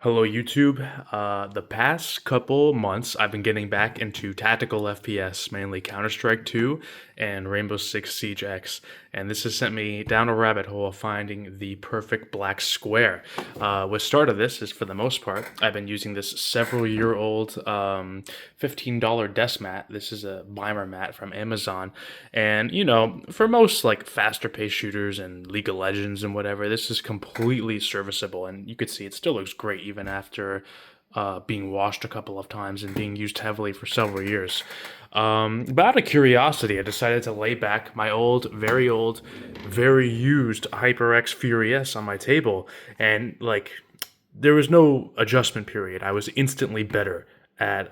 Hello, YouTube. The past couple months, I've been getting back into tactical FPS, mainly Counter-Strike 2 and Rainbow Six Siege X, and this has sent me down a rabbit hole of finding the perfect black square. What started this is, for the most part, I've been using this several-year-old $15 desk mat. This is a Bimer mat from Amazon, and for most like faster-paced shooters and League of Legends and whatever, this is completely serviceable, and you could see it still looks great even after being washed a couple of times and being used heavily for several years. But out of curiosity, I decided to lay back my old, very used HyperX Fury S on my table, and there was no adjustment period. I was instantly better at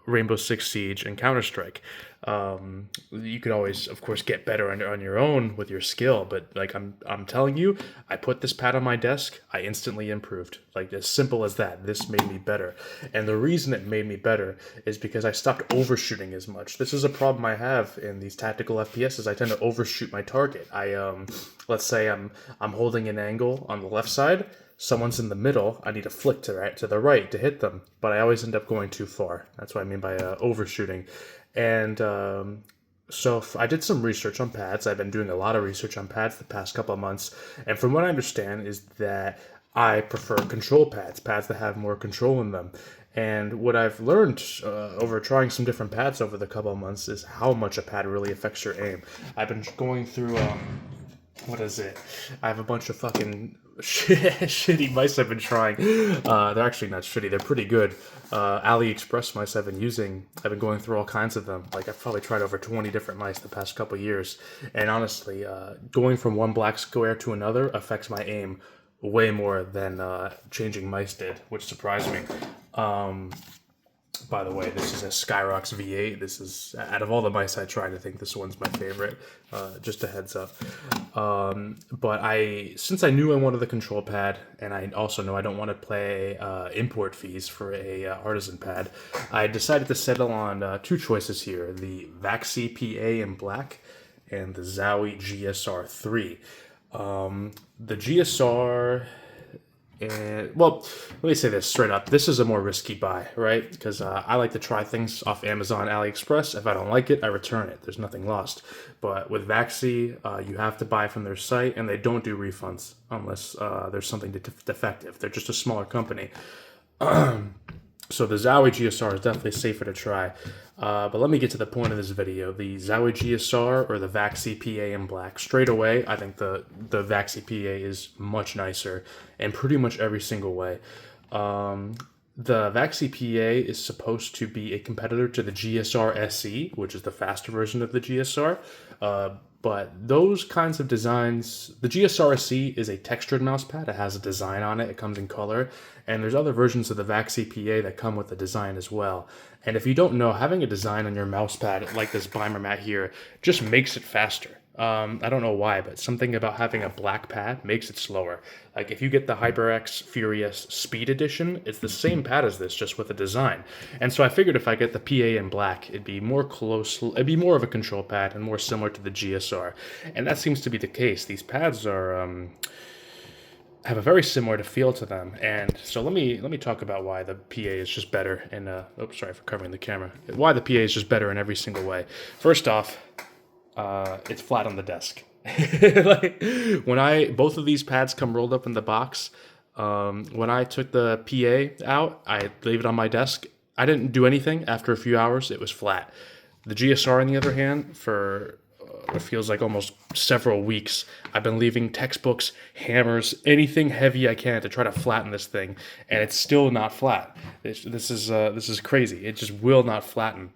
Rainbow Six Siege and Counter Strike. You could always, of course, get better on your own with your skill, but I'm telling you, I put this pad on my desk, I instantly improved. Like, as simple as that. This made me better, and the reason it made me better is because I stopped overshooting as much. This is a problem I have in these tactical FPSs. I tend to overshoot my target. Let's say I'm holding an angle on the left side. Someone's in the middle, I need to flick to the right to hit them, but I always end up going too far. That's what I mean by overshooting. And I did some research on pads. I've been doing a lot of research on pads the past couple of months, and from what I understand is that I prefer control pads, pads that have more control in them. And what I've learned over trying some different pads over the couple of months is how much a pad really affects your aim. I've been going through what is it? I have a bunch of fucking shitty mice I've been trying. They're actually not shitty. They're pretty good. AliExpress mice I've been using. I've been going through all kinds of them. Like, I've probably tried over 20 different mice the past couple years. And honestly, going from one black square to another affects my aim way more than changing mice did, which surprised me. By the way, this is a Skyrox V8. This is, out of all the mice I tried, I think this one's my favorite. Just a heads up. Since I knew I wanted the control pad, and I also know I don't want to pay import fees for a artisan pad, I decided to settle on two choices here: the Vaxee PA in black and the Zowie GSR III. The GSR. And, well, let me say this straight up. This is a more risky buy, right? Because I like to try things off Amazon, AliExpress. If I don't like it, I return it. There's nothing lost. But with Vaxee, you have to buy from their site, and they don't do refunds unless there's something defective. They're just a smaller company. So the Zowie GSR is definitely safer to try. But let me get to the point of this video. The Zowie GSR or the Vaxee PA in black. Straight away, I think the Vaxee PA is much nicer in pretty much every single way. The Vaxee PA is supposed to be a competitor to the GSR SE, which is the faster version of the GSR. But those kinds of designs, the GSR SE is a textured mouse pad. It has a design on it. It comes in color. And there's other versions of the Vaxee PA that come with the design as well. And if you don't know, having a design on your mouse pad, like this Bimer mat here, just makes it faster. I don't know why, but something about having a black pad makes it slower. Like, if you get the HyperX Furious Speed Edition, it's the same pad as this, just with a design. And so I figured if I get the PA in black, it'd be more of a control pad and more similar to the GSR. And that seems to be the case. These pads have a very similar feel to them. And so let me talk about why the PA is just better. And oops, sorry for covering the camera. Why the PA is just better in every single way. First off, it's flat on the desk. Like, both of these pads come rolled up in the box. When I took the PA out, I leave it on my desk. I didn't do anything. After a few hours, it was flat. The GSR, on the other hand, for it feels like almost several weeks, I've been leaving textbooks, hammers, anything heavy I can to try to flatten this thing, and it's still not flat. This is crazy. It just will not flatten.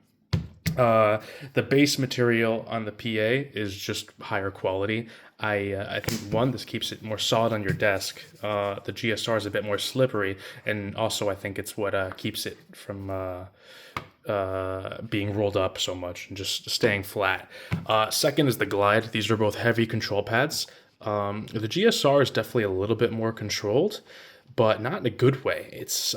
The base material on the PA is just higher quality. I think, one, this keeps it more solid on your desk. The GSR is a bit more slippery, and also I think it's what keeps it from being rolled up so much and just staying flat. Second is the glide. These are both heavy control pads. The GSR is definitely a little bit more controlled, but not in a good way. It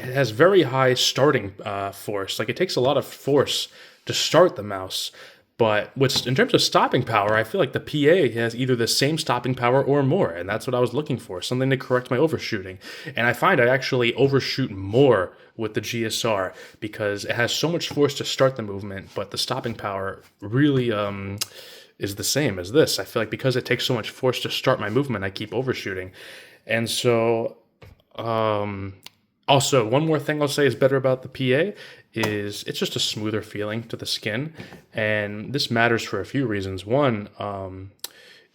has very high starting force. Like, it takes a lot of force to start the mouse, But what's in terms of stopping power, I feel like the PA has either the same stopping power or more, and that's what I was looking for, something to correct my overshooting. And I find I actually overshoot more with the GSR because it has so much force to start the movement, but the stopping power really is the same as this. I feel like because it takes so much force to start my movement, I keep overshooting. And so also, one more thing I'll say is better about the PA is it's just a smoother feeling to the skin, and this matters for a few reasons. One,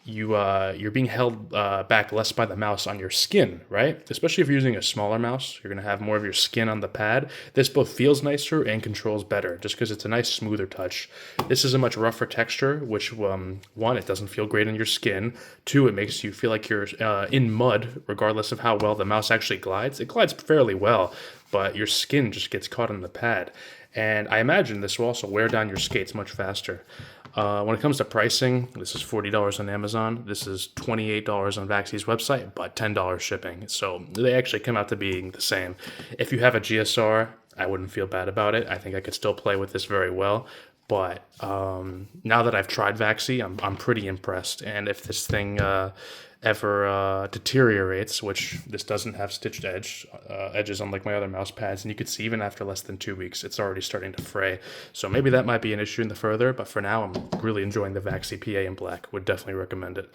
you're being held back less by the mouse on your skin, right? Especially if you're using a smaller mouse, you're gonna have more of your skin on the pad. This both feels nicer and controls better, just because it's a nice smoother touch. This is a much rougher texture, which one, it doesn't feel great on your skin. Two, it makes you feel like you're in mud, regardless of how well the mouse actually glides. It glides fairly well, but your skin just gets caught on the pad. And I imagine this will also wear down your skates much faster. When it comes to pricing, this is $40 on Amazon. This is $28 on Vaxee's website, but $10 shipping. So they actually come out to being the same. If you have a GSR, I wouldn't feel bad about it. I think I could still play with this very well. But now that I've tried Vaxee, I'm pretty impressed. And if this thing ever deteriorates, which this doesn't have stitched edges unlike my other mouse pads, and you could see even after less than 2 weeks, it's already starting to fray. So maybe that might be an issue in the further, but for now, I'm really enjoying the Vaxee PA in black. Would definitely recommend it.